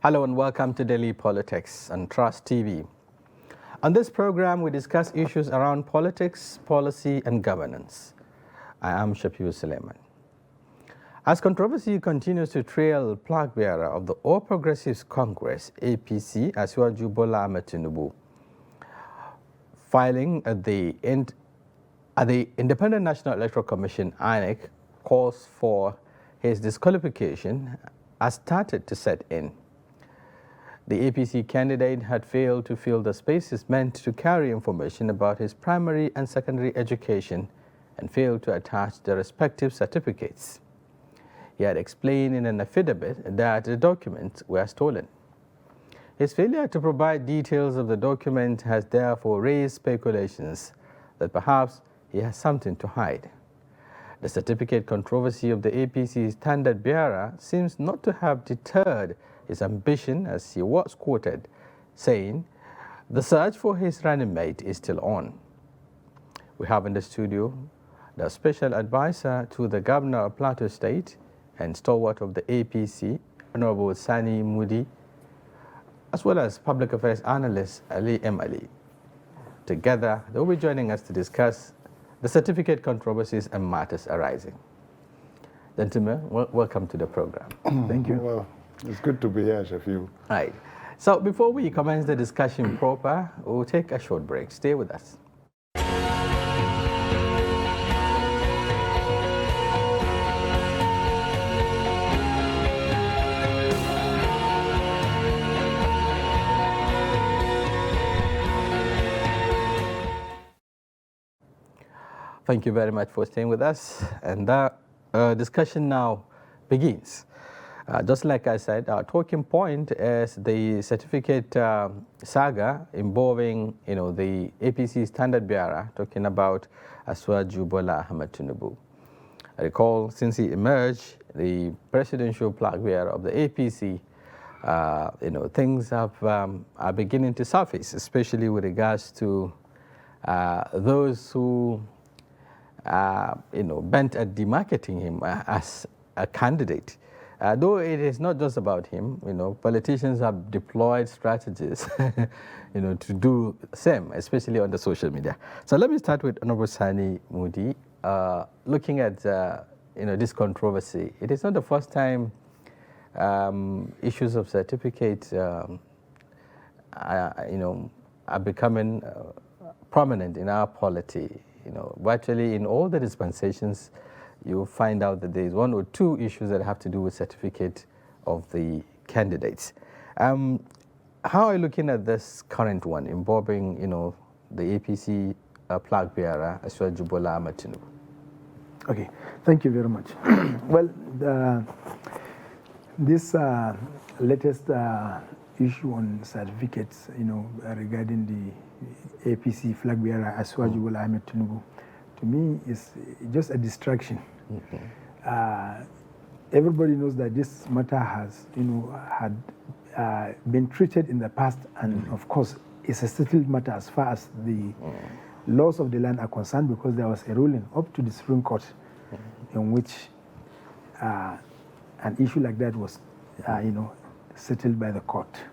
Hello and welcome to Daily Politics on Trust TV. On this program, we discuss issues around politics, policy, and governance. I am Shafiu Suleiman. As controversy continues to trail flag bearer of the All Progressives Congress, APC, Asiwaju Bola Ahmed Tinubu, filing at the Independent National Electoral Commission, INEC, calls for his disqualification has started to set in. The APC candidate had failed to fill the spaces meant to carry information about his primary and secondary education and failed to attach the respective certificates. He had explained in an affidavit that the documents were stolen. His failure to provide details of the document has therefore raised speculations that perhaps he has something to hide. The certificate controversy of the APC standard bearer seems not to have deterred his ambition, as he was quoted saying, "The search for his running mate is still on." We have in the studio the special advisor to the governor of Plateau State and stalwart of the APC, Honorable Sani Mudi, as well as public affairs analyst Ali M. Ali. Together, they will be joining us to discuss the certificate controversies and matters arising. Gentlemen, welcome to the program. Thank you. Well, it's good to be here, Shafiu. Right. So before we commence the discussion proper, we'll take a short break. Stay with us. Thank you very much for staying with us. And that discussion now begins. Just like I said, our talking point is the certificate saga involving, the APC standard bearer, talking about Asiwaju Bola Ahmed Tinubu. I recall since he emerged, the presidential flag bearer of the APC, things are beginning to surface, especially with regards to those who bent at demarketing him as a candidate. Though it is not just about him, politicians have deployed strategies, to do the same, especially on the social media. So let me start with Honorable Sani Mudi. Looking at, this controversy, it is not the first time issues of certificate, are becoming prominent in our polity. Virtually in all the dispensations, you'll find out that there is one or two issues that have to do with certificate of the candidates. How are you looking at this current one involving, the APC flag bearer, Asiwaju Bola Ahmed Tinubu? Okay, thank you very much. Well, this latest issue on certificates, regarding the APC flag bearer, Asiwaju Bola Ahmed Tinubu, to me is just a distraction. Everybody knows that this matter has, had been treated in the past, and of course, it's a settled matter as far as the laws of the land are concerned, because there was a ruling up to the Supreme Court in which an issue like that was, settled by the court.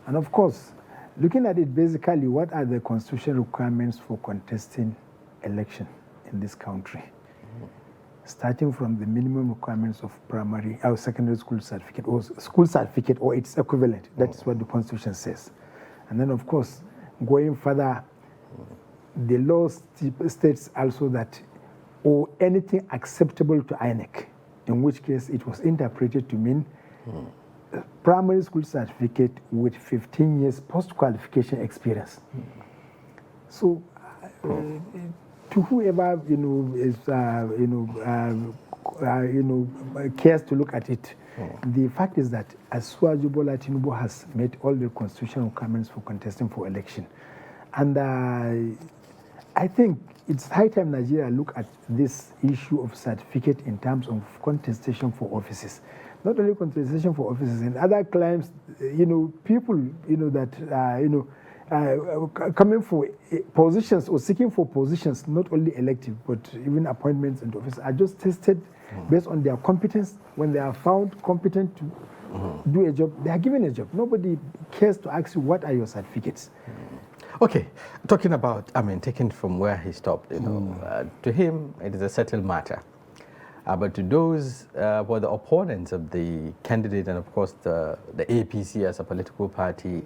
And of course, looking at it basically, what are the constitutional requirements for contesting election in this country? Starting from the minimum requirements of primary or secondary school certificate or its equivalent. That is what the Constitution says. And then, of course, going further, the law states also that, or anything acceptable to INEC, in which case it was interpreted to mean primary school certificate with 15 years post-qualification experience. So, to whoever is cares to look at it, the fact is that Asiwaju Bola Tinubu has met all the constitutional requirements for contesting for election, and I think it's high time Nigeria look at this issue of certificate in terms of contestation for offices. Not only contestation for offices and other claims, people, that coming for positions or seeking for positions, not only elective, but even appointments and office, are just tested based on their competence. When they are found competent to do a job, they are given a job. Nobody cares to ask you, what are your certificates? Okay, talking about, taking from where he stopped, to him, it is a settled matter. But to those who are the opponents of the candidate and, of course, the APC as a political party,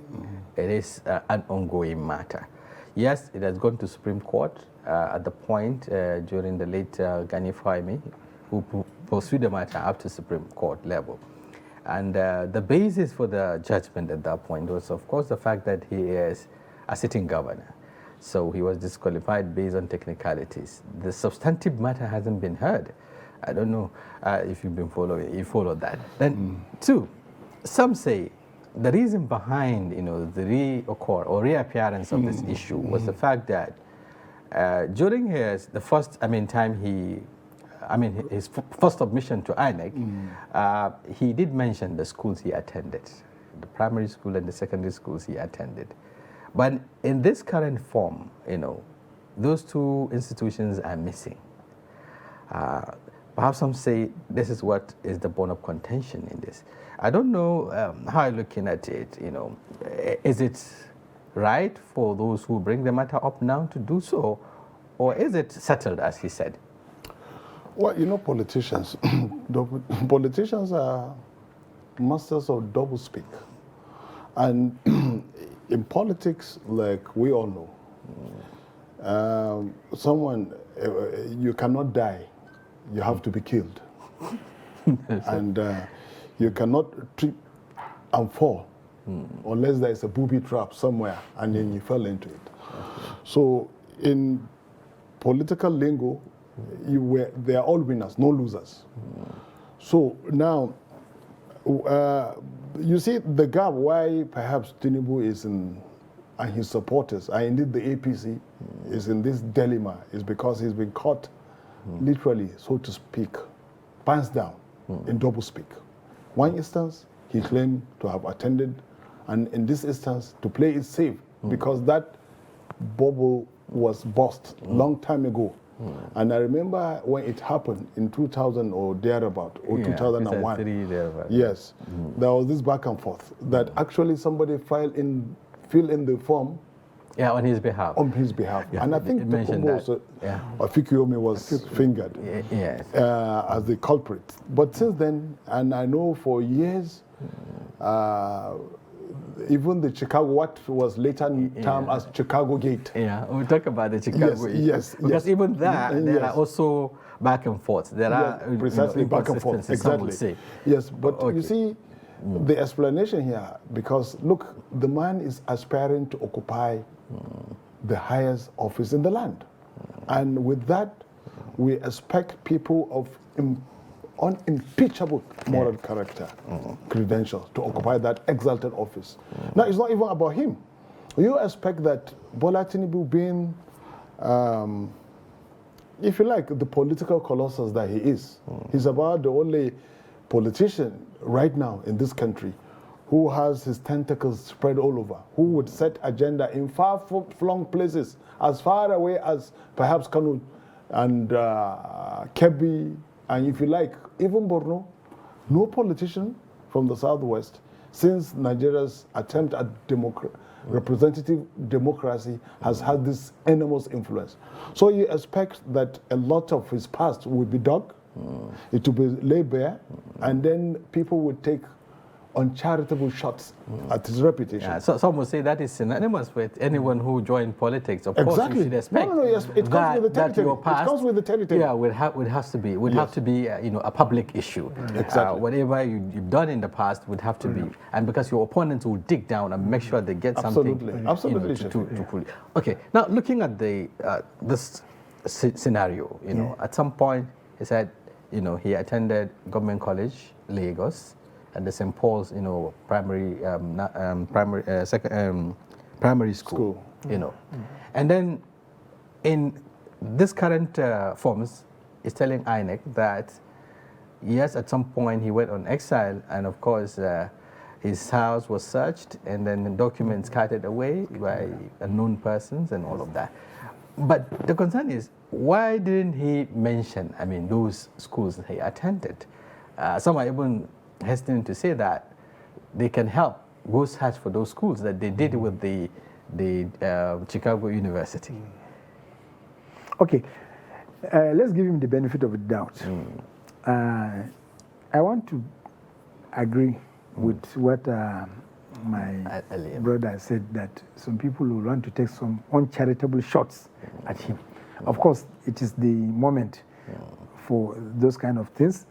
it is an ongoing matter. Yes, it has gone to Supreme Court at the point during the late Gani Faimi, who pursued the matter up to Supreme Court level. And the basis for the judgment at that point was, of course, the fact that he is a sitting governor. So he was disqualified based on technicalities. The substantive matter hasn't been heard. I don't know if you've been following, you followed that. Then two, some say the reason behind, the reappearance of this issue was the fact that during his first submission to INEC, he did mention the schools he attended, the primary school and the secondary schools he attended. But in this current form, those two institutions are missing. Perhaps some say this is what is the bone of contention in this. I don't know how you're looking at it, Is it right for those who bring the matter up now to do so, or is it settled, as he said? Well, politicians, politicians are masters of doublespeak. And in politics, like we all know, you cannot die. You have to be killed. And you cannot trip and fall unless there is a booby trap somewhere and then you fell into it. So in political lingo, they are all winners, no losers. So now, you see the gap why perhaps Tinubu is in, and his supporters, and indeed the APC, is in this dilemma, is because he's been caught literally, so to speak, pants down in doublespeak. One instance, he claimed to have attended, and in this instance, to play it safe, because that bubble was burst long time ago. And I remember when it happened in 2000 or thereabout, or 2001. Yes, there was this back and forth that actually somebody filled in the form. Yeah, on his behalf. On his behalf. Yeah, and I think Fikiomi was fingered as the culprit. But since then, and I know for years, even the Chicago, what was later termed as Chicago Gate. Yeah, we'll talk about the Chicago issue. Yes, because even that, there are also back and forth. There are precisely back and forth. Exactly. Some would say. Yes, but you see, the explanation here, because look, the man is aspiring to occupy the highest office in the land. And with that, we expect people of unimpeachable moral character, credentials to occupy that exalted office. Now, it's not even about him. You expect that Bola Tinubu being, if you like, the political colossus that he is, he's about the only politician right now in this country who has his tentacles spread all over, who would set agenda in far-flung places, as far away as perhaps Kanu and Kebbi, and if you like, even Borno. No politician from the Southwest, since Nigeria's attempt at representative democracy, has had this enormous influence. So you expect that a lot of his past would be dug, it will be laid bare, and then people would take uncharitable shots at his reputation. Yeah, so some would say that is synonymous with anyone who joined politics. Of course, you should expect yes, it comes with the territory. Your past, it comes with the territory. Yeah, would have to be a public issue. Exactly. Whatever you've done in the past would have to be, and because your opponents will dig down and make sure they get something. Absolutely. To okay. Now looking at this scenario, at some point he said, he attended Government College, Lagos, and the St. Paul's, primary school, And then in this current forms, is telling INEC that, yes, at some point he went on exile, and of course his house was searched, and then the documents carted away by unknown persons and all of that. But the concern is, why didn't he mention, those schools that he attended? Some are even hesitant to say that they can help go search for those schools that they did with the Chicago University. Okay, let's give him the benefit of the doubt. I want to agree with what my brother said, that some people will want to take some uncharitable shots at him. Of course, it is the moment for those kind of things.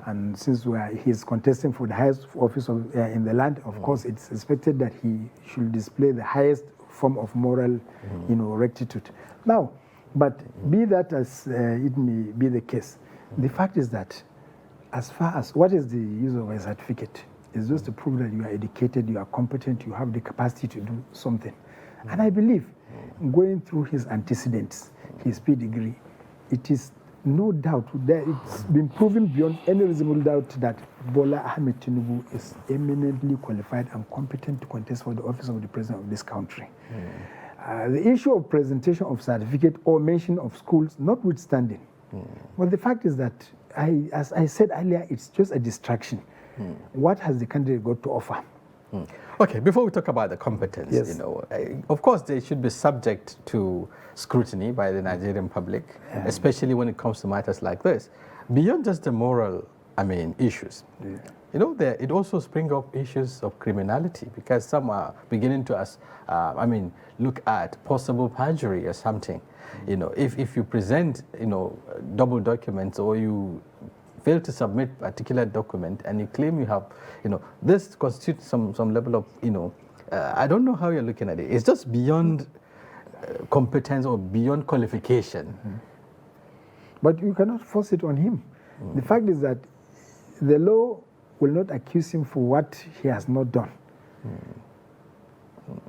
And since he's contesting for the highest office in the land, of course, it's expected that he should display the highest form of moral, rectitude. Now, but be that as it may be the case, the fact is that as far as what is the use of a certificate? It's just to prove that you are educated, you are competent, you have the capacity to do something. And I believe, going through his antecedents, his pedigree, it is no doubt that it's been proven beyond any reasonable doubt that Bola Ahmed Tinubu is eminently qualified and competent to contest for the office of the president of this country. The issue of presentation of certificate or mention of schools notwithstanding, well, the fact is that, as I said earlier, it's just a distraction. What has the candidate got to offer? Okay, before we talk about the competence, Yes. Of course they should be subject to scrutiny by the Nigerian public, especially when it comes to matters like this. Beyond just the moral, issues, it also springs up issues of criminality, because some are beginning to, look at possible perjury or something. If you present, double documents, or you fail to submit particular document and you claim you have, this constitutes some level of, I don't know how you're looking at it. It's just beyond competence or beyond qualification. But you cannot force it on him. The fact is that the law will not accuse him for what he has not done.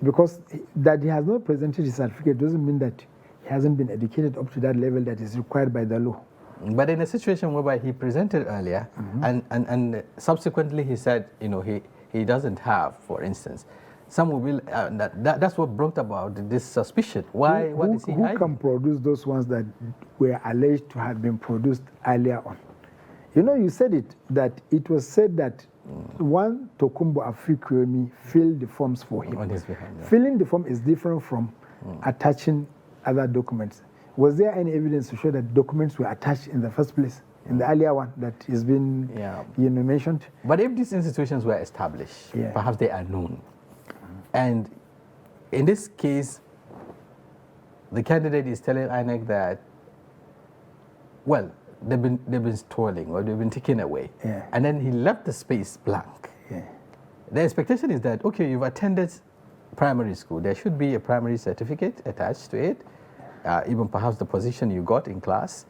Because that he has not presented his certificate doesn't mean that he hasn't been educated up to that level that is required by the law. But in a situation whereby he presented earlier, and subsequently he said, he doesn't have, for instance, some will be, that's what brought about this suspicion. Why? What is he hiding? Who can produce those ones that were alleged to have been produced earlier on? You said it, that it was said that one Tokumbo Afrikwemi filled the forms for him. On his behalf, yeah. Filling the form is different from attaching other documents. Was there any evidence to show that documents were attached in the first place, in the earlier one that has been mentioned? But if these institutions were established, perhaps they are known. And in this case, the candidate is telling INEC that, well, they've been stolen or they've been taken away. And then he left the space blank. The expectation is that, okay, you've attended primary school. There should be a primary certificate attached to it. Even perhaps the position you got in class.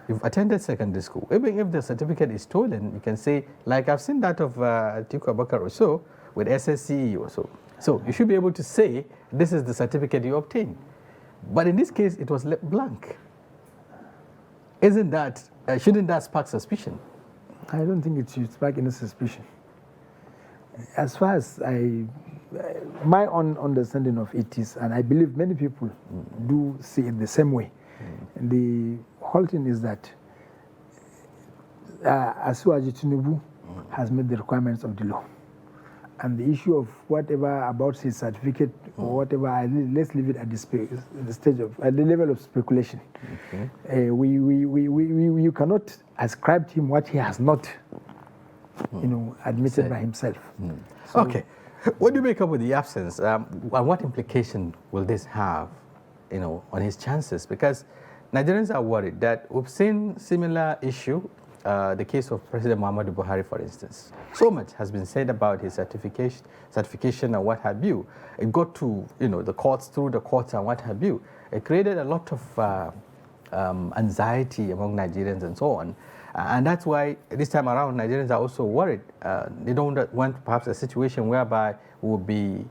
You've attended secondary school. Even if the certificate is stolen, you can say, like I've seen that of Atiku Abubakar or so, with SSCE or so. So you should be able to say, this is the certificate you obtained. But in this case, it was left blank. Shouldn't that spark suspicion? I don't think it should spark any suspicion. As far as my own understanding of it is, and I believe many people do see it the same way, the whole thing is that Asuaji Tinubu has met the requirements of the law. And the issue of whatever about his certificate or whatever, let's leave it at the stage of, at the level of speculation. You cannot ascribe to him what he has not, admitted by himself. So, okay. What do you make up with the absence? And what implication will this have, on his chances? Because Nigerians are worried that we've seen similar issue, the case of President Muhammadu Buhari, for instance. So much has been said about his certification and what have you. It got to, the courts, through the courts and what have you. It created a lot of anxiety among Nigerians and so on. And that's why this time around, Nigerians are also worried. They don't want perhaps a situation whereby we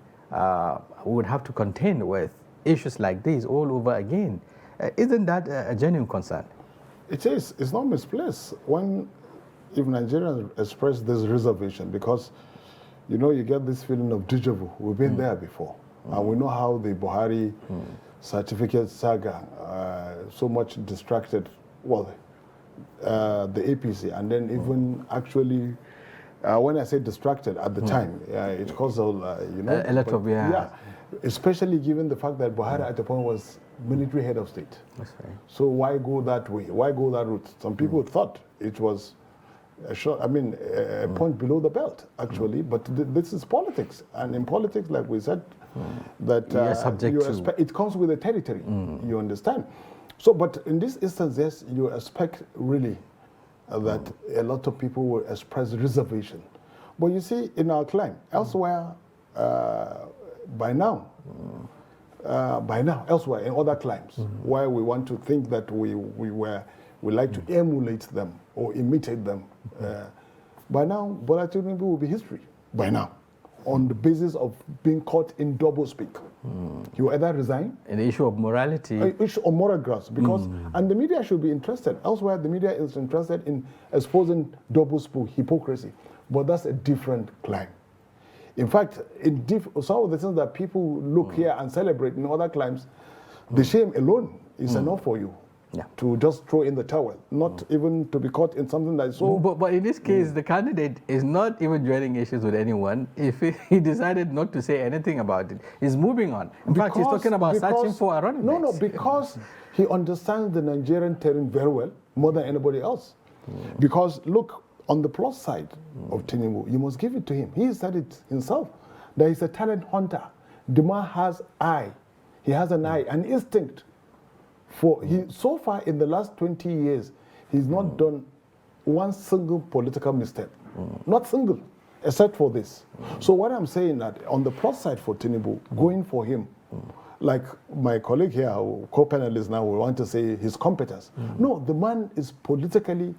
would have to contend with issues like this all over again. Isn't that a genuine concern? It is. It's not misplaced if Nigerians express this reservation, because, you get this feeling of deja vu. We've been there before. And we know how the Buhari certificate saga so much distracted, the APC, and then even actually when I say distracted at the time, it caused a lot of, especially given the fact that Buhari at the point was military head of state. That's right. So why go that way? Why go that route? Some people thought it was a point below the belt, actually. But this is politics, and in politics, like we said, that it comes with the territory. You understand? So, but in this instance, yes, you expect really that a lot of people will express reservation. But you see, in our climb, elsewhere, by now, elsewhere in other climes, where we want to think that we like to emulate them or imitate them, by now, Bola Tinubu will be history. By now, on the basis of being caught in double speak. He will either resign. An issue of morality. An issue of moral grounds, because, and the media should be interested. Elsewhere, the media is interested in exposing double speak, hypocrisy. But that's a different climb. In fact, some of the things that people look here and celebrate in other climes, the shame alone is enough for you. To just throw in the towel, not even to be caught in something that is so... But in this case, the candidate is not even joining issues with anyone. If he decided not to say anything about it, he's moving on. In fact, he's talking about searching for a running mate. No, because he understands the Nigerian terrain very well, more than anybody else. Because, look, on the plus side of Tinubu, you must give it to him. He said it himself, that he's a talent hunter. The man has eye. He has an eye, an instinct. So far in the last 20 years, he's not done one single political mistake. Not single, except for this. So what I'm saying that on the plus side for Tinubu, going for him, like my colleague here, co-panelist now, we want to say his competence. No, the man is politically,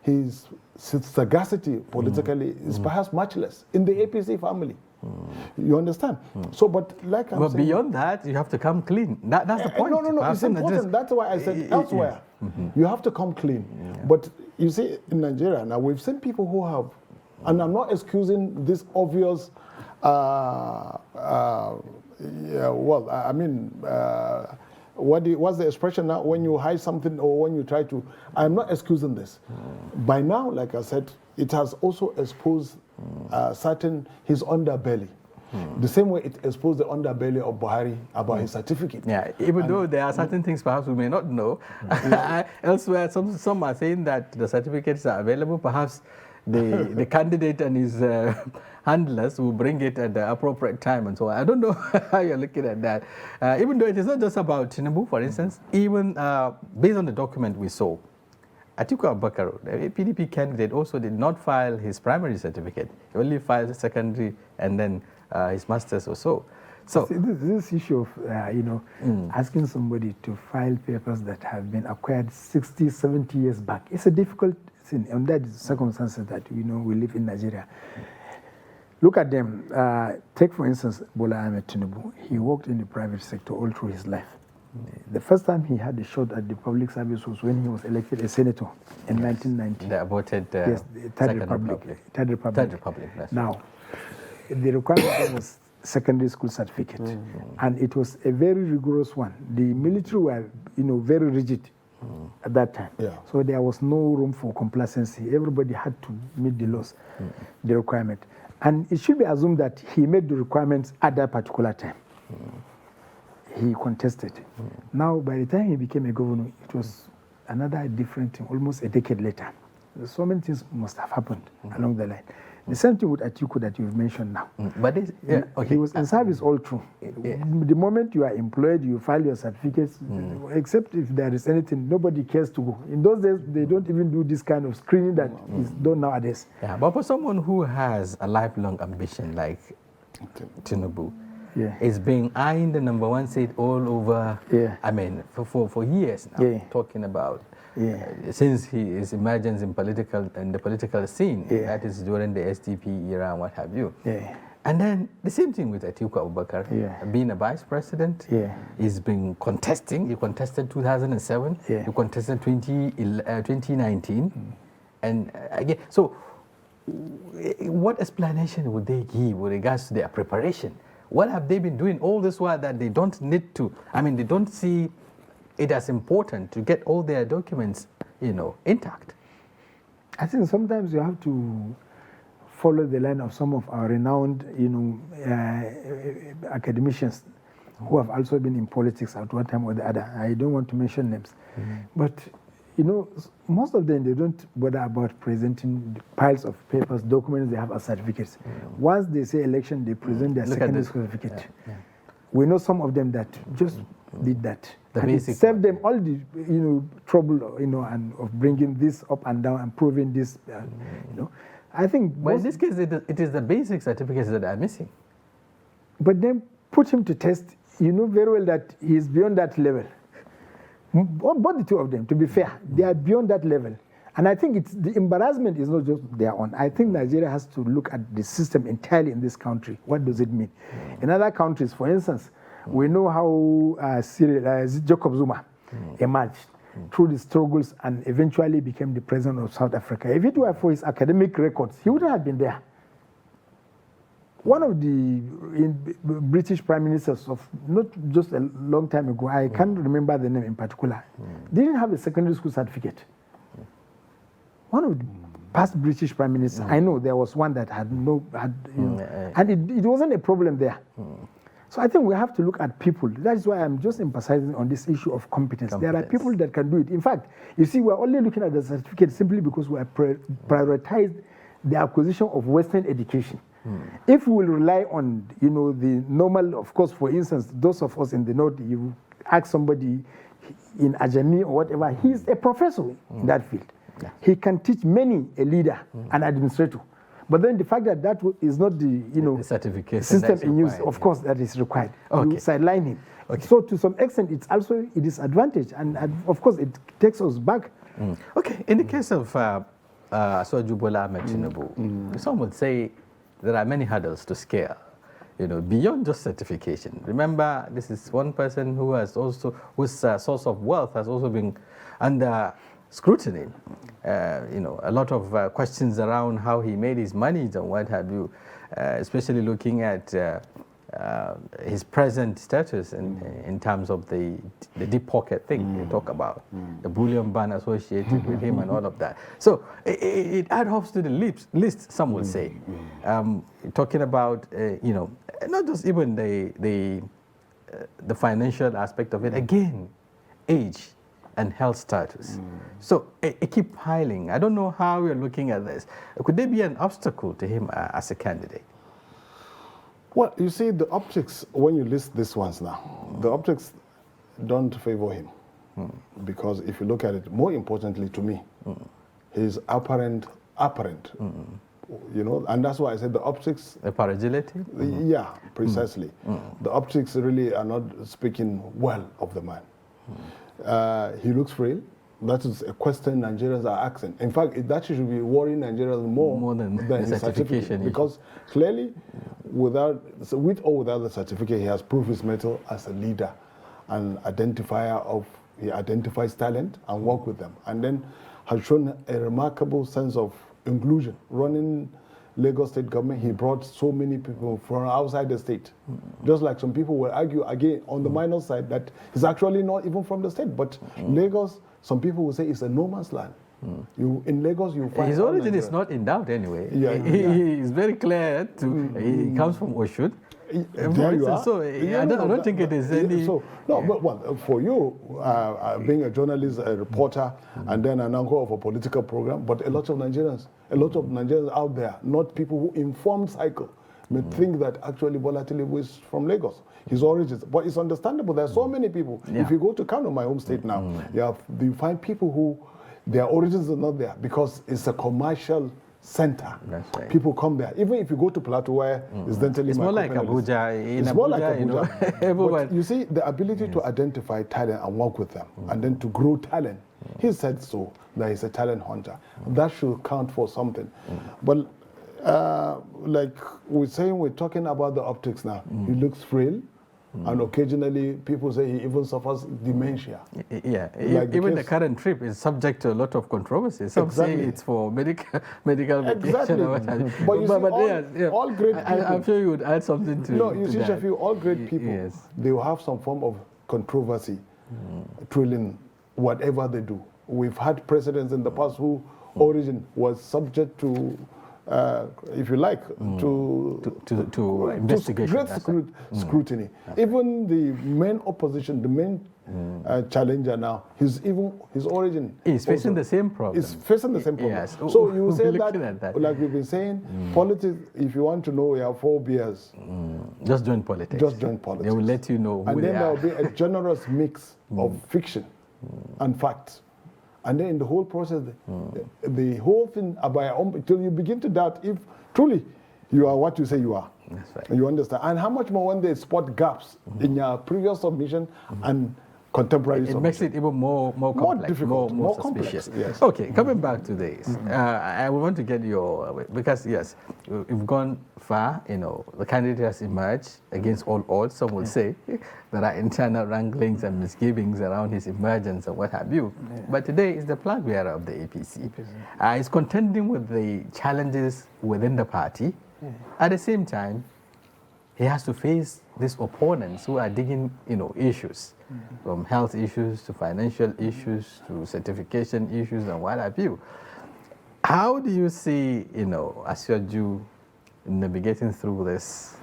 his sagacity politically is perhaps matchless in the APC family. You understand? So, but like I'm saying... But beyond that, you have to come clean. That's the point. No, it's important. That's why I said elsewhere. You have to come clean. But you see, in Nigeria, now we've seen people who have, and I'm not excusing this obvious, what's the expression now? When you hide something or when you try to... I'm not excusing this. By now, like I said, it has also exposed his underbelly. The same way it exposed the underbelly of Buhari about his certificate. Yeah, even though there are certain things perhaps we may not know. Elsewhere, some are saying that the certificates are available. Perhaps the candidate and his handlers will bring it at the appropriate time and so on. I don't know how you're looking at that. Even though it is not just about Tinubu, for instance, even based on the document we saw, Atiku Abubakar, the PDP candidate, also did not file his primary certificate. He only filed his secondary and then his master's or so. So see, this issue of, asking somebody to file papers that have been acquired 60, 70 years back, it's a difficult thing. And that is circumstances that, we live in Nigeria. Look at them. Take, for instance, Bola Ahmed Tinubu. He worked in the private sector all through his life. The first time he had a shot at the public service was when he was elected a senator in 1990. The aborted yes, the Third Republic. Now, the requirement was secondary school certificate, and it was a very rigorous one. The military were, very rigid at that time. So there was no room for complacency. Everybody had to meet the laws, the requirement. And it should be assumed that he made the requirements at that particular time. He contested. Now, by the time he became a governor, it was another different thing, almost a decade later. So many things must have happened along the line. The same thing with Atiku that you've mentioned now. But he was in service all through. The moment you are employed, you file your certificates, except if there is anything, nobody cares to go. In those days, they don't even do this kind of screening that is done nowadays. Yeah, but for someone who has a lifelong ambition like Tinubu, it's been eyeing the #1 seat all over, for years now, talking about since his emergence in the political scene, that is during the SDP era and what have you. And then the same thing with Atiku Abubakar, being a vice president, he's been contesting. He contested 2007, he contested 2019, and again, so what explanation would they give with regards to their preparation? What have they been doing all this while that they don't need to, they don't see it as important to get all their documents, intact? I think sometimes you have to follow the line of some of our renowned, academicians who have also been in politics at one time or the other. I don't want to mention names, but most of them, they don't bother about presenting piles of papers, documents they have as certificates. Once they say election, they present their secondary certificate. We know some of them that just did that. And it saved them all the trouble and of bringing this up and down and proving this. I think. But in this case, it is the basic certificates that are missing. But then put him to test. You know very well that he is beyond that level. Both the two of them, to be fair, they are beyond that level. And I think the embarrassment is not just their own. I think Nigeria has to look at the system entirely in this country. What does it mean? In other countries, for instance, we know how Jacob Zuma emerged through the struggles and eventually became the president of South Africa. If it were for his academic records, he wouldn't have been there. One of the British prime ministers of not just a long time ago, I can't remember the name in particular, didn't have a secondary school certificate. One of the past British prime ministers, I know there was one that had and it wasn't a problem there. So I think we have to look at people. That's why I'm just emphasizing on this issue of competence. There are people that can do it. In fact, you see, we're only looking at the certificate simply because we have prioritized the acquisition of Western education. If we will rely on, the normal, of course, for instance, those of us in the north, you ask somebody in Ajami or whatever, he's a professor in that field. Yeah. He can teach many a leader, an administrator. But then the fact that that is not the the certificate system in use, of course, that is required. Okay. You sideline him. Okay. So to some extent, it's also a disadvantage, and of course, it takes us back. Okay. In the case of Asuwaju Bola Ahmed Tinubu, some would say there are many hurdles to scale, beyond just certification. Remember, this is one person who has also, whose source of wealth has also been under scrutiny. A lot of questions around how he made his money and what have you, especially looking at his present status in terms of the deep pocket thing you talk about, the bullion ban associated with him and all of that. So it adds up to the list, some will say. Talking about, not just even the financial aspect of it, again, age and health status. So it keep piling. I don't know how you're looking at this. Could there be an obstacle to him as a candidate? Well, you see, the optics, when you list these ones now, the optics don't favor him. Because if you look at it, more importantly to me, his apparent, and that's why I said the optics. The fragility? Yeah, precisely. The optics really are not speaking well of the man. He looks frail. That is a question Nigerians are asking. In fact, that should be worrying Nigerians more than his certificate. Because clearly, with or without the certificate, he has proved his mettle as a leader and identifier he identifies talent and work with them. And then has shown a remarkable sense of inclusion. Running Lagos state government, he brought so many people from outside the state. Just like some people will argue again on the minor side that he's actually not even from the state, but Lagos, some people will say it's a no man's land. In Lagos, you find his origin is not in doubt anyway. He is very clear. He comes from Oshun. There you are. So I don't think it is any. But for you, being a journalist, a reporter, and then an anchor of a political program, but a lot of Nigerians out there, not people who informed cycle, may think that actually Bola Tinubu is from Lagos. His origins, but it's understandable. There are so many people. Yeah. If you go to Kano, my home state now, you find people who their origins are not there because it's a commercial center. That's right. People come there. Even if you go to Plateau, where incidentally it's more like Abuja. It's more like Abuja. But you see, the ability to identify talent and work with them, and then to grow talent. He said so, that he's a talent hunter. That should count for something. But like we're talking about the optics now. He looks frail. And occasionally, people say he even suffers dementia. Yeah, like even the current trip is subject to a lot of controversies. Some say it's for medical vacation or what have you. But you see, all great people. I'm sure you would add something to No, you see, that. Shafi, all great people, they will have some form of controversy, thrilling whatever they do. We've had presidents in the past who origin was subject to if you like, to investigation. Great scrutiny. Even the main opposition, the main challenger now, his origin. He's facing the same problem. He's facing the same problem. Yes. So you We'll say be looking at that. like we've been saying, politics, if you want to know, you have 4 beers. Just join politics. Just join politics. They will let you know who and they then are. there will be a generous mix of fiction and facts. And then in the whole process, the whole thing about until you begin to doubt if truly you are what you say you are. That's right. You understand? And how much more when they spot gaps in your previous submission and contemporary submission. It makes it even more complex, difficult, more complex, suspicious. yes. Okay, coming back to this, I want to get your, because yes, we've gone far, the candidate has emerged against all odds. Some will say there are internal wranglings and misgivings around his emergence and what have you. But today is the flag bearer of the APC. He's contending with the challenges within the party. At the same time, he has to face these opponents who are digging, issues, from health issues to financial issues to certification issues and what have you. How do you see, Asiwaju navigating through this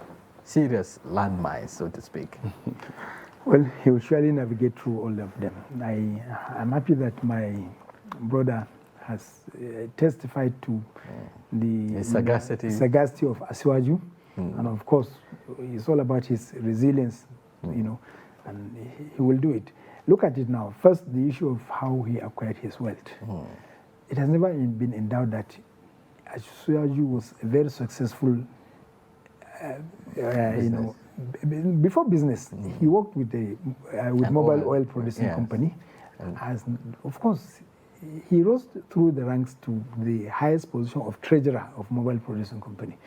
serious landmine, so to speak? Well, he will surely navigate through all of them. I'm happy that my brother has testified to the sagacity of Asiwaju. And of course, it's all about his resilience, and he will do it. Look at it now. First, the issue of how he acquired his wealth. It has never been in doubt that Asiwaju was a very successful, before business. He worked with mobile oil producing company. As, of course, he rose through the ranks to the highest position of treasurer of mobile producing company.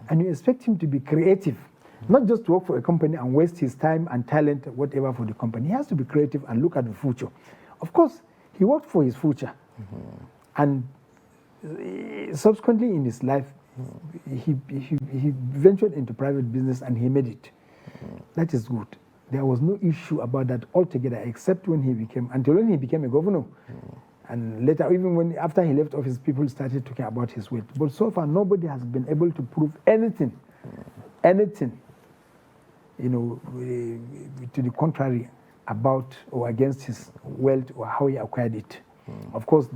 And you expect him to be creative, not just to work for a company and waste his time and talent, whatever, for the company. He has to be creative and look at the future. Of course, he worked for his future. And subsequently in his life, he ventured into private business and he made it. That is good. There was no issue about that altogether, except until when he became a governor. And later, even after he left office, people started talking about his wealth. But so far, nobody has been able to prove anything, to the contrary about or against his wealth or how he acquired it. Of course,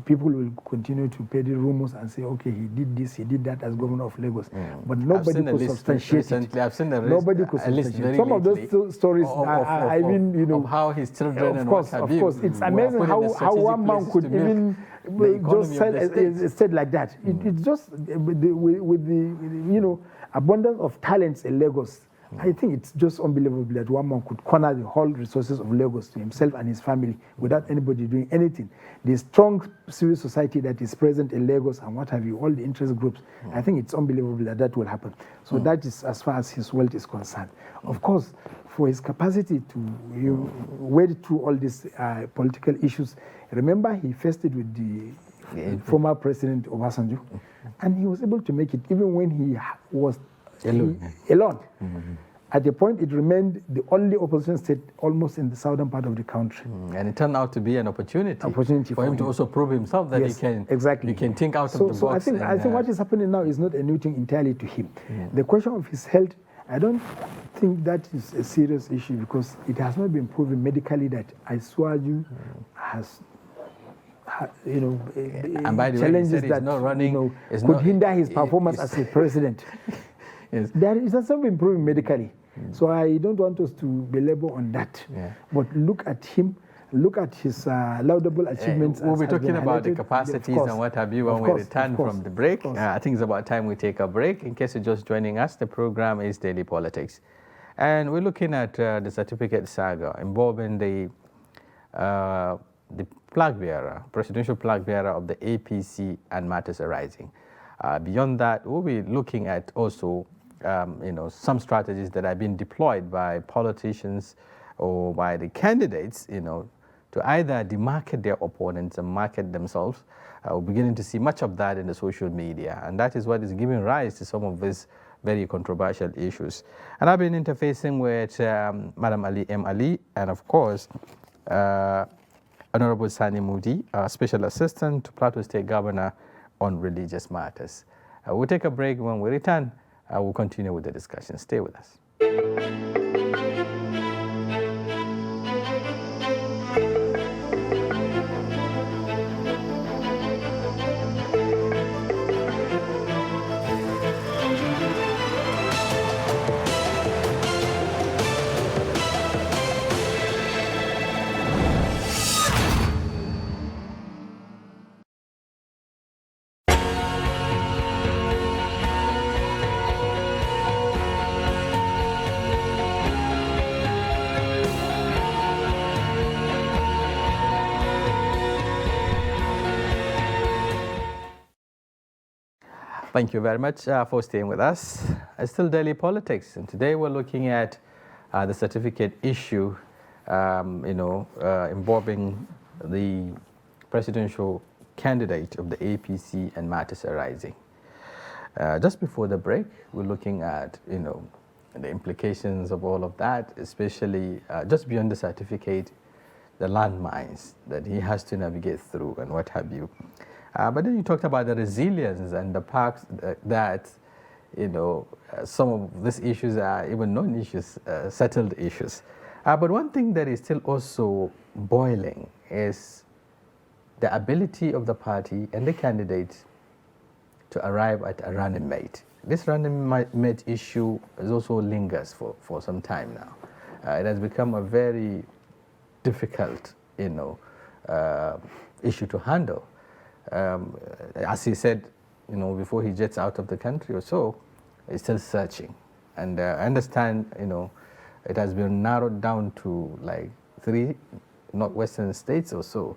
people will continue to pay the rumors and say, okay, he did this, he did that as governor of Lagos. But nobody could substantiate it. I've seen the Nobody could substantiate it. Some of those stories, of how his children and what have you. Of course, it's amazing how one man could even just said like that. It's just with the abundance of talents in Lagos. I think it's just unbelievable that one man could corner the whole resources of Lagos to himself and his family without anybody doing anything. The strong civil society that is present in Lagos and what have you, all the interest groups, I think it's unbelievable that will happen. So that is as far as his wealth is concerned. Of course, for his capacity to wade through all these political issues, remember he faced it with the former president Obasanjo, and he was able to make it even when he was alone. At the point, it remained the only opposition state almost in the southern part of the country. And it turned out to be an opportunity for him to also prove himself that he can think out of the box. So I think what is happening now is not a new thing entirely to him. The question of his health, I don't think that is a serious issue because it has not been proven medically that Asiwaju has and by the way, challenges that could hinder his performance as a president. It has not been proven medically. So I don't want us to belabor on that. But look at him, look at his laudable achievements. We'll be talking about the capacities and what have you when we return from the break. I think it's about time we take a break. In case you're just joining us, the program is Daily Politics. And we're looking at the certificate saga involving the flag bearer, presidential flag bearer of the APC and matters arising. Beyond that, we'll be looking at also some strategies that have been deployed by politicians or by the candidates, to either demarket their opponents and market themselves. We're beginning to see much of that in the social media, and that is what is giving rise to some of these very controversial issues. And I've been interfacing with Madam Ali M. Ali and, of course, Honorable Sani Moody, Special Assistant to Plateau State Governor on religious matters. We'll take a break. When we return, we'll continue with the discussion. Stay with us. Thank you very much for staying with us. It's still Daily Politics, and today we're looking at the certificate issue, involving the presidential candidate of the APC and matters arising. Just before the break, we're looking at, the implications of all of that, especially just beyond the certificate, the landmines that he has to navigate through and what have you. But then you talked about the resilience and the fact that, some of these issues are even non-issues, settled issues. But one thing that is still also boiling is the ability of the party and the candidate to arrive at a running mate. This running mate issue is also lingers for some time now. It has become a very difficult, issue to handle. As he said, before he jets out of the country or so, he's still searching. And I understand, it has been narrowed down to like 3 northwestern states or so.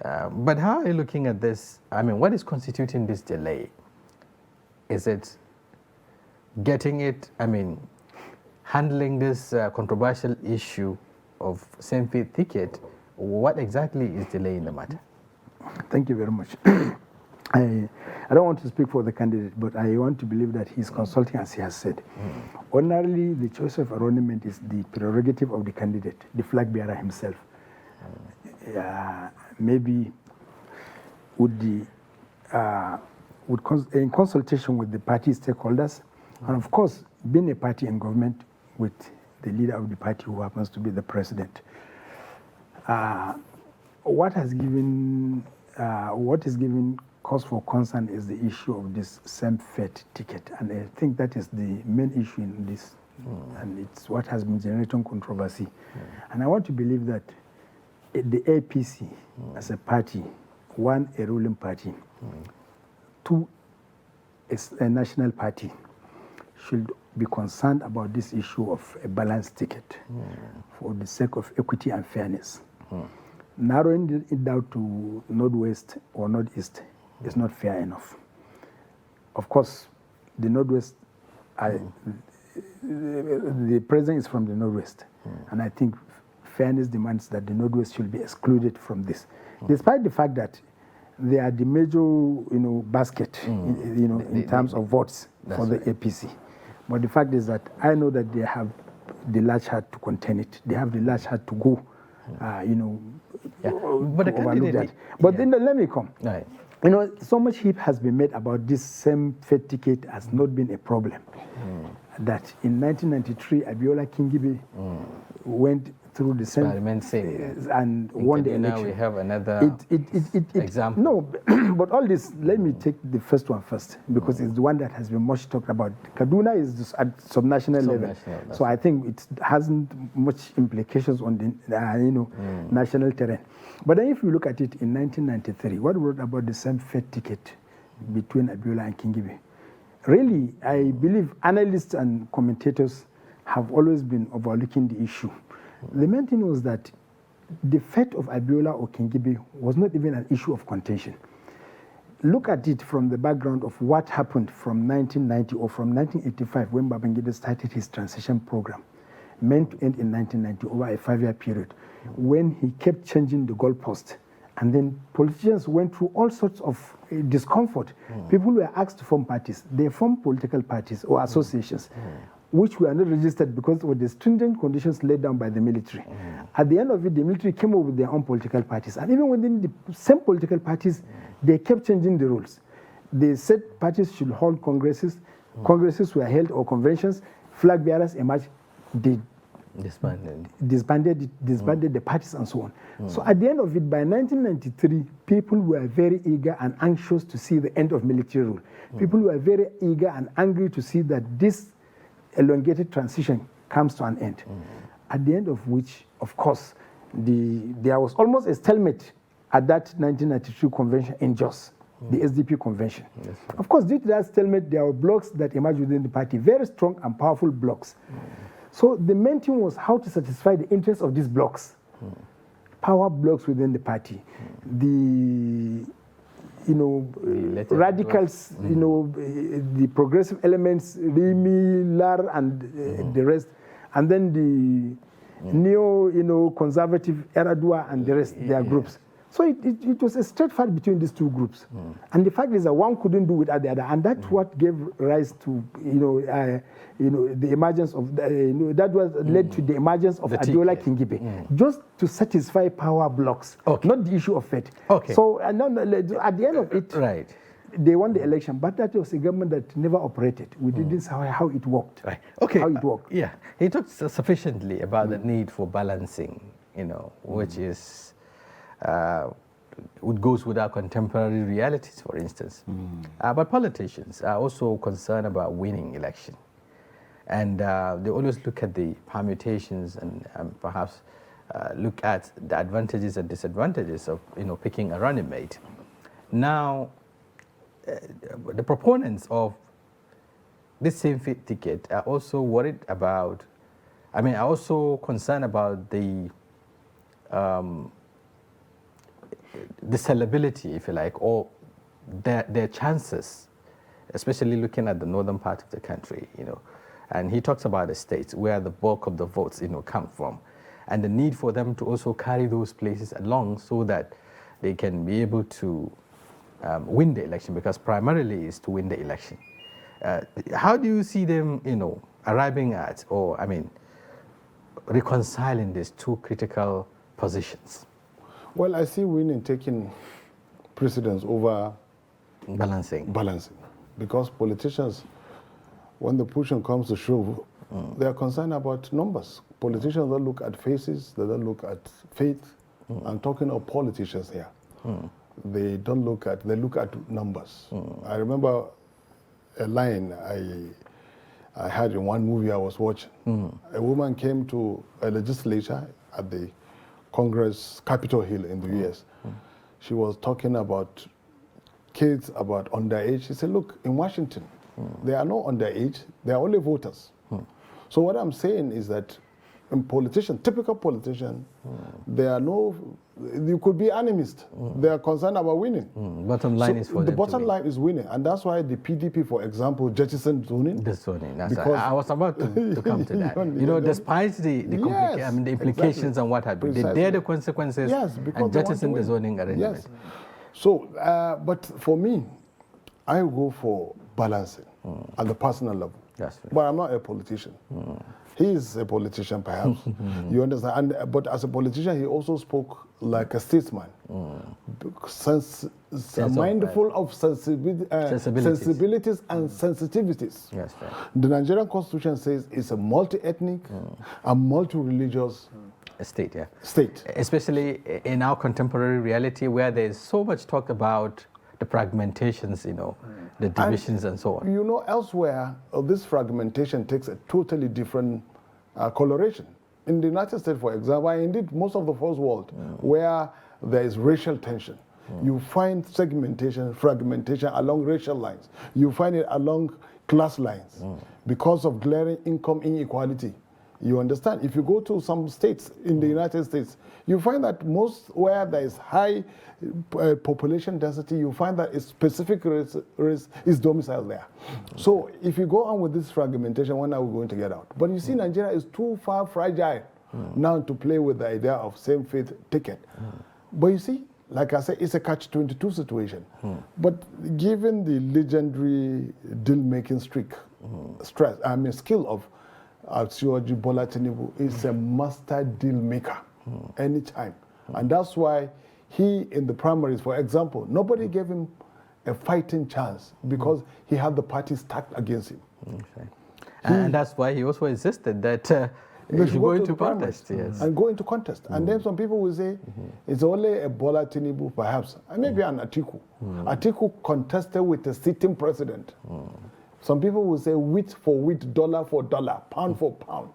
But how are you looking at this? I mean, what is constituting this delay? Is it handling this controversial issue of same-faith ticket? What exactly is delaying the matter? Thank you very much. I don't want to speak for the candidate, but I want to believe that he's consulting as he has said. Ordinarily, the choice of arrangement is the prerogative of the candidate, the flag bearer himself. Maybe in consultation with the party stakeholders, and of course, being a party in government with the leader of the party who happens to be the president. What is giving cause for concern is the issue of this same-faith ticket, and I think that is the main issue in this, and it's what has been generating controversy. And I want to believe that the APC, as a party, 1, a ruling party, 2, a national party, should be concerned about this issue of a balanced ticket for the sake of equity and fairness. Narrowing it down to Northwest or Northeast is not fair enough. Of course, the Northwest, the president is from the Northwest, and I think fairness demands that the Northwest should be excluded from this, despite the fact that they are the major, basket, in terms of votes for the APC. But the fact is that I know that they have the large heart to contain it. They have the large heart to go, But the candidate, But then let me come. Right. So much heap has been made about this same faith ticket has not been a problem. That in 1993, Abiola Kingibe went through the same and won the election. Now we have another example. No, but all this, let me take the first one first, because it's the one that has been much talked about. Kaduna is at subnational level, so I think it hasn't much implications on the national terrain. But then if you look at it in 1993, what wrote about the same faith ticket between Abiola and Kingibe? Really, I believe analysts and commentators have always been overlooking the issue. The main thing was that the fate of Abiola or Kingibe was not even an issue of contention. Look at it from the background of what happened from 1990 or from 1985 when Babangida started his transition program, meant to end in 1990 over a 5-year period, when he kept changing the goalpost. And then politicians went through all sorts of discomfort. People were asked to form parties. They formed political parties or associations, which were not registered because of the stringent conditions laid down by the military. At the end of it, the military came up with their own political parties. And even within the same political parties, they kept changing the rules. they said parties should hold congresses. Congresses were held or conventions. Flag bearers emerged. They disbanded the parties and so on. So at the end of it, by 1993, people were very eager and anxious to see the end of military rule. People were very eager and angry to see that this elongated transition comes to an end. At the end of which, of course, there was almost a stalemate at that 1992 convention in Jos, the SDP convention. Yes, of course, due to that stalemate, there were blocks that emerged within the party, very strong and powerful blocks. So the main thing was how to satisfy the interests of these blocks, power blocks within the party. The radicals, the progressive elements, Rimi, Lar, and the rest, and then the conservative Eradua and the rest, their groups. So it was a straight fight between these two groups. And the fact is that one couldn't do without the other, and that's what gave rise to the emergence of that was led to the emergence of Adeola Kingibe, just to satisfy power blocks, not the issue of faith. So at the end of it, they won the election, but that was a government that never operated. We didn't see how it worked. How it worked. Yeah, he talked sufficiently about the need for balancing, which is it goes with our contemporary realities, for instance. But politicians are also concerned about winning election. And they always look at the permutations and perhaps look at the advantages and disadvantages of picking a running mate. Now, the proponents of this same fit ticket are also worried about, are also concerned about the sellability, if you like, or their chances, especially looking at the northern part of the country, And he talks about the states where the bulk of the votes, come from, and the need for them to also carry those places along so that they can be able to win the election, because primarily is to win the election. How do you see them, arriving at, or reconciling these two critical positions? Well, I see winning taking precedence over balancing. Because politicians, when the push comes to shove, they are concerned about numbers. Politicians don't look at faces, they don't look at faith. I'm talking of politicians here. They look at numbers. I remember a line I had in one movie I was watching. A woman came to a legislature at the Congress, Capitol Hill in the US. She was talking about kids, about underage. She said, look, in Washington, there are no underage, there are only voters. So what I'm saying is that in typical politician, there are no, you could be animist. They are concerned about winning. Bottom line is for the bottom line is winning. And that's why the PDP, for example, jettisoned zoning. The zoning, I was about to come to that. Despite the implications and what have you, they dare the consequences and jettison the zoning arrangement. Yes. So, but for me, I go for balancing at the personal level. But I'm not a politician. He is a politician, perhaps. You understand? But as a politician, he also spoke like a statesman. Mindful of sensibilities and sensitivities. Yes, right. The Nigerian Constitution says it's a multi-ethnic and multi-religious state. Especially in our contemporary reality, where there's so much talk about the fragmentations, the divisions and so on. Elsewhere, this fragmentation takes a totally different coloration. In the United States, for example, and indeed most of the first world, where there is racial tension, you find segmentation, fragmentation along racial lines. You find it along class lines because of glaring income inequality. You understand? If you go to some states in the United States, you find that most where there is high population density, you find that a specific race is domiciled there. So if you go on with this fragmentation, when are we going to get out? But you see, Nigeria is too far fragile now to play with the idea of same-faith ticket. But you see, like I said, it's a catch-22 situation. But given the legendary deal-making skill of Asioji Bola Tinubu, is a master deal maker anytime. And that's why he, in the primaries, for example, nobody gave him a fighting chance because he had the party stacked against him. Okay. And that's why he also insisted that he should go into contest. Yes. And go into contest. And then some people will say it's only a Bola Tinubu, perhaps, and maybe an Atiku. Atiku contested with a sitting president. Some people will say wheat for wheat, dollar for dollar, pound for pound.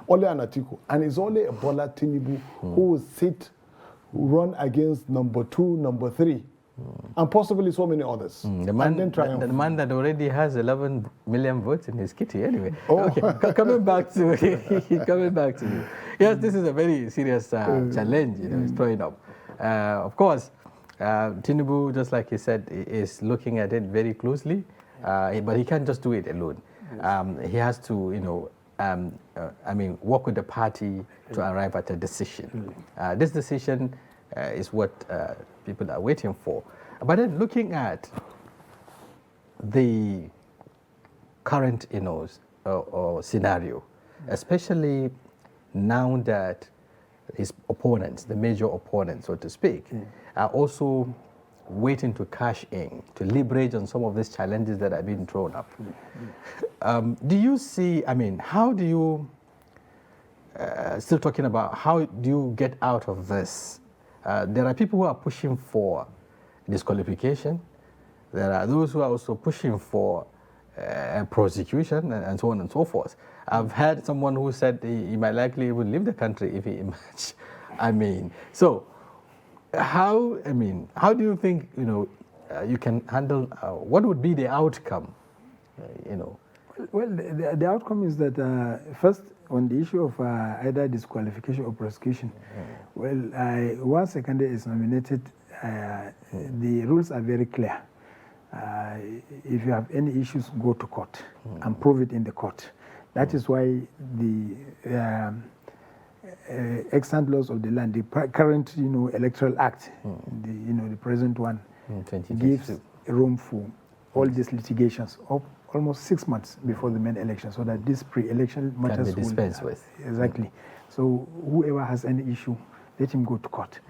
Only an Atiku. And it's only a Bola Tinubu who will run against number 2, number 3. And possibly so many others. The man, the man that already has 11 million votes in his kitty, anyway. Okay, coming back to you. Yes, this is a very serious challenge, it's throwing up. Of course, Tinubu, just like he said, is looking at it very closely, but he can't just do it alone. He has to, work with the party to arrive at a decision. This decision is what people are waiting for. But then looking at the current scenario, especially now that his opponents, the major opponents, so to speak, are also waiting to cash in, to leverage on some of these challenges that are being thrown up. Do you see, how do you, still talking about how do you get out of this? There are people who are pushing for disqualification. There are those who are also pushing for prosecution and so on and so forth. I've heard someone who said he might likely even leave the country if he emerges. So how do you think, you can handle, what would be the outcome, Well, the outcome is that first, on the issue of either disqualification or prosecution, once a candidate is nominated, the rules are very clear. If you have any issues, go to court and prove it in the court. That is why the extant laws of the land, the current electoral act, the present one, gives room for all these litigations of almost 6 months before the main election, so that this pre-election matters can be dispensed with. Exactly. So whoever has any issue, let him go to court.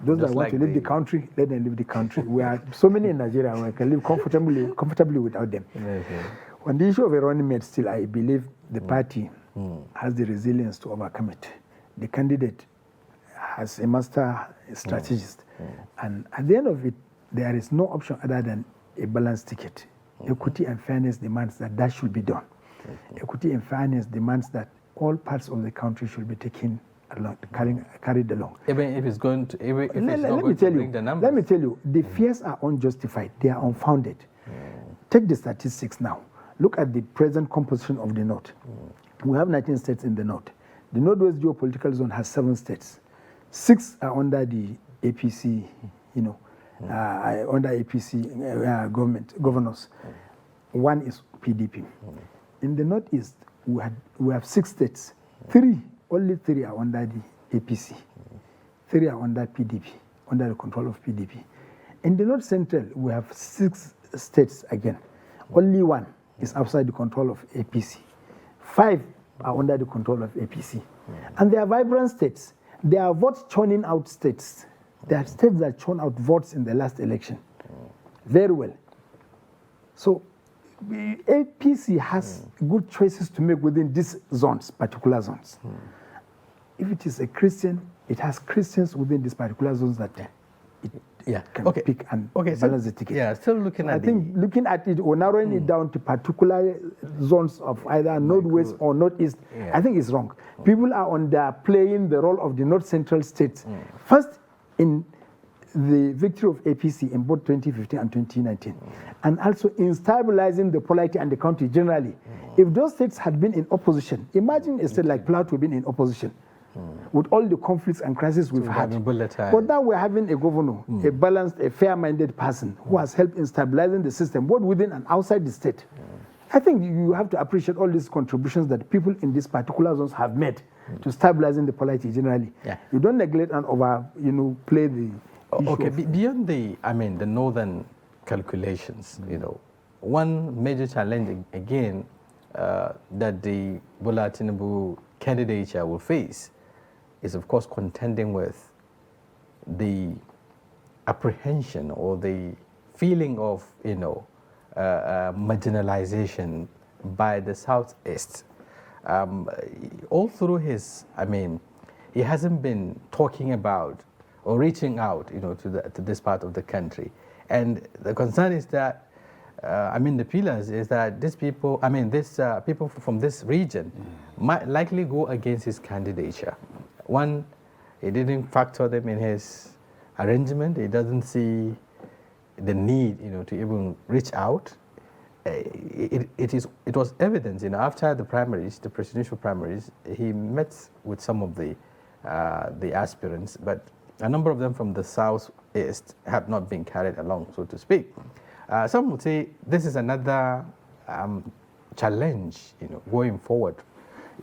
Those that want to leave the country, let them leave the country. We are so many in Nigeria, we can live comfortably without them. On the issue of a running mate, still, I believe the party has the resilience to overcome it. The candidate has a master strategist. And at the end of it, there is no option other than a balanced ticket. Equity and fairness demands that should be done. Equity and fairness demands that all parts of the country should be taken along, carried along. Even if it's going to, if it's not going to bring the numbers. Let me tell you, the fears are unjustified. They are unfounded. Take the statistics now. Look at the present composition of the North. We have 19 states in the North. The Northwest geopolitical zone has 7 states. 6 are under the APC, under APC governors. 1 is PDP. In the Northeast, we have 6 states. Only 3 are under the APC. 3 are under PDP, under the control of PDP. In the North Central, we have 6 states again. Only 1 is outside the control of APC. 5 are under the control of APC. And they are vibrant states. They are vote churning out states. They are states that churn out votes in the last election. Very well. So APC has good choices to make within these zones, particular zones. If it is a Christian, it has Christians within these particular zones that it can pick and balance the ticket. Yeah, still looking at I think looking at it or narrowing it down to particular zones of either Northwest or Northeast, I think it's wrong. People are playing the role of the North Central states. First, in the victory of APC in both 2015 and 2019, and also in stabilizing the polity and the country generally. If those states had been in opposition, imagine a state like Plateau being in opposition. With all the conflicts and crises we've had. But now we're having a governor, a balanced, a fair-minded person who has helped in stabilizing the system, both within and outside the state. I think you have to appreciate all these contributions that people in these particular zones have made to stabilizing the polity generally. You don't neglect and play the issue. Beyond the northern calculations, one major challenge again that the Bola Tinubu candidature will face is, of course, contending with the apprehension or the feeling of, marginalization by the Southeast. All through his, he hasn't been talking about or reaching out, to this part of the country. And the concern is that, the pillars is that these people, people from this region might likely go against his candidature. One, he didn't factor them in his arrangement. He doesn't see the need, to even reach out. It was evident, after the primaries, the presidential primaries, he met with some of the aspirants, but a number of them from the Southeast have not been carried along, so to speak. Some would say this is another challenge, going forward.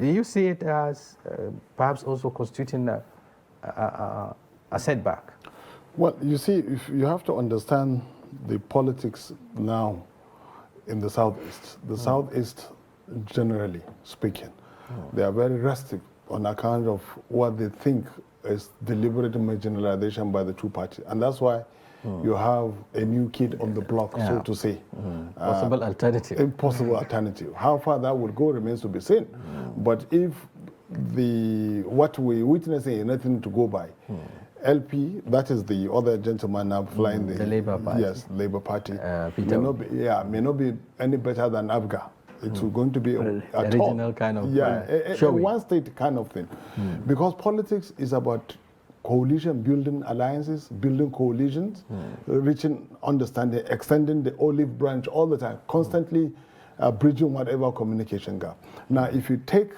Do you see it as perhaps also constituting a setback? Well, you see, if you have to understand the politics now in the Southeast. The Southeast, generally speaking, they are very restive on account of what they think is deliberate marginalization by the two parties. And that's why you have a new kid on the block, so to say. Possible alternative. Impossible alternative. How far that will go remains to be seen. But if what we're witnessing is nothing to go by, LP, that is the other gentleman now flying the Labour Party. Yes, Labour Party. May not be any better than ABGA. It's going to be a regional kind of a one state kind of thing. Because politics is about coalition, building alliances, building coalitions, reaching understanding, extending the olive branch all the time, constantly bridging whatever communication gap. Now, if you take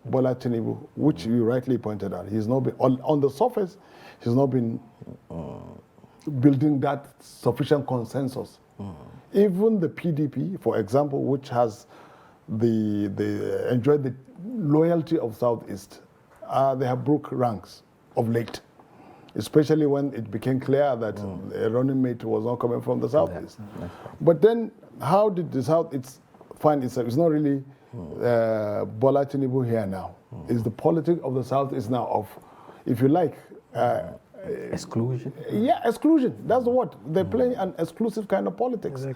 Bola Tinubu, which you rightly pointed out, he's not been, on the surface, he's not been building that sufficient consensus. Even the PDP, for example, which has enjoyed the loyalty of Southeast, they have broke ranks of late, especially when it became clear that the running mate was not coming from the Southeast. But then, how did the Southeast find itself? It's not really Bola Tinubu here now. It's the politics of the Southeast now of, if you like, exclusion? Yeah, exclusion. That's the word. They're playing an exclusive kind of politics.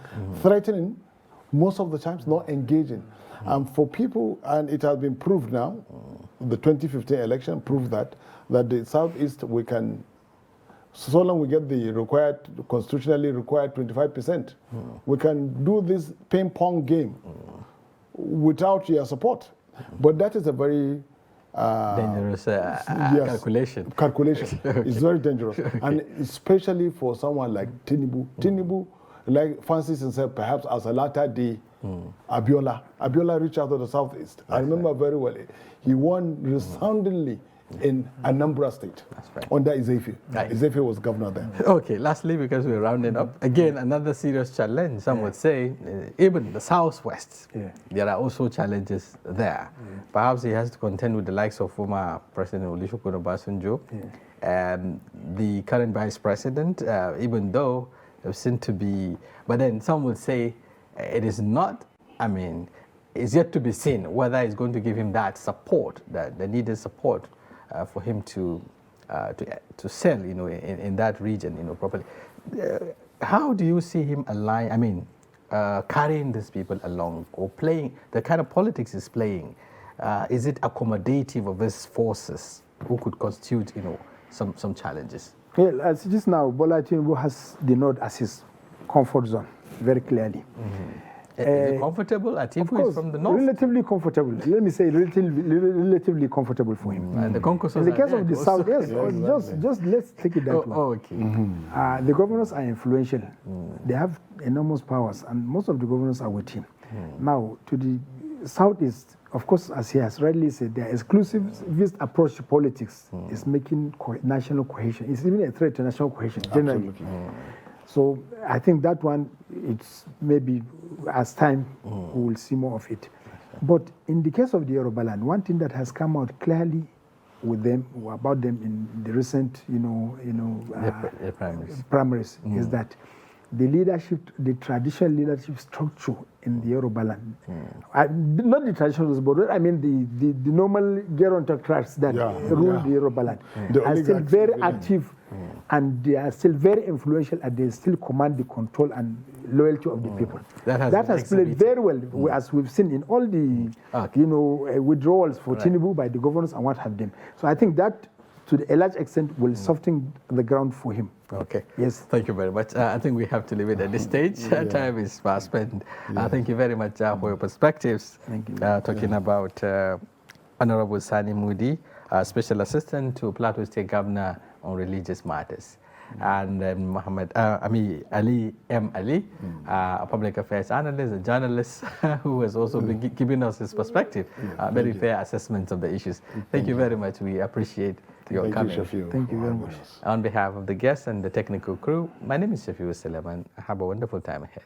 Threatening, most of the times not engaging. And for people, and it has been proved now, the 2015 election proved that the Southeast, we can, so long we get the constitutionally required 25%, we can do this ping-pong game without your support. But that is a very dangerous calculation. Calculation. It's very dangerous. And especially for someone like Tinubu. Tinubu, like fancies himself perhaps as a latter day Abiola. Abiola reached out to the Southeast. I remember very well. He won resoundingly in Anambra State under Izefe. Izefe was governor there. Okay, lastly, because we're rounding up, again, another serious challenge. Some would say, even the Southwest, there are also challenges there. Perhaps he has to contend with the likes of former President Olusegun Obasanjo and the current Vice President, even though there seem to be, but then some would say it is not, it's yet to be seen whether it's going to give him that support, the needed support for him to sell, in that region, properly. How do you see him carrying these people along or playing the kind of politics he's playing? Is it accommodative of these forces who could constitute, some challenges? Well, as just now, Bola Tinubu has the North as his comfort zone very clearly. Is it comfortable? Atiku is from the north. Relatively comfortable. Let me say relatively comfortable for him. And the in the case of the South, yes, just let's take it that way. Okay. The governors are influential. They have enormous powers, and most of the governors are with him. Now, to the Southeast, of course, as he has rightly said, their exclusivist approach to politics is making national cohesion. It's even a threat to national cohesion, generally. So I think that one, it's maybe as time, we will see more of it. But in the case of the Yoruba land, one thing that has come out clearly with them, about them in the recent, primaries is that the traditional leadership structure in the Yoruba land. Not the traditional rulers, but I mean the normal gerontocrats that rule the Yoruba land are still very active, and they are still very influential, and they still command the control and loyalty of the people. That has played very well, as we've seen in all the withdrawals for Tinubu by the governors and what have them. So I think that, to a large extent, will soften the ground for him. Okay. Yes. Thank you very much. I think we have to leave it at this stage. Time is fast spent. Thank you very much for your perspectives. Thank you. Talking about Honorable Sani Moody, Special Assistant to Plateau State Governor on Religious Matters. And then Ali M. Ali, a public affairs analyst, a journalist who has also been giving us his perspective, very fair assessments of the issues. Thank you very much. We appreciate your coming. Thank you very much. On behalf of the guests and the technical crew, my name is Shafiu Suleiman. Have a wonderful time ahead.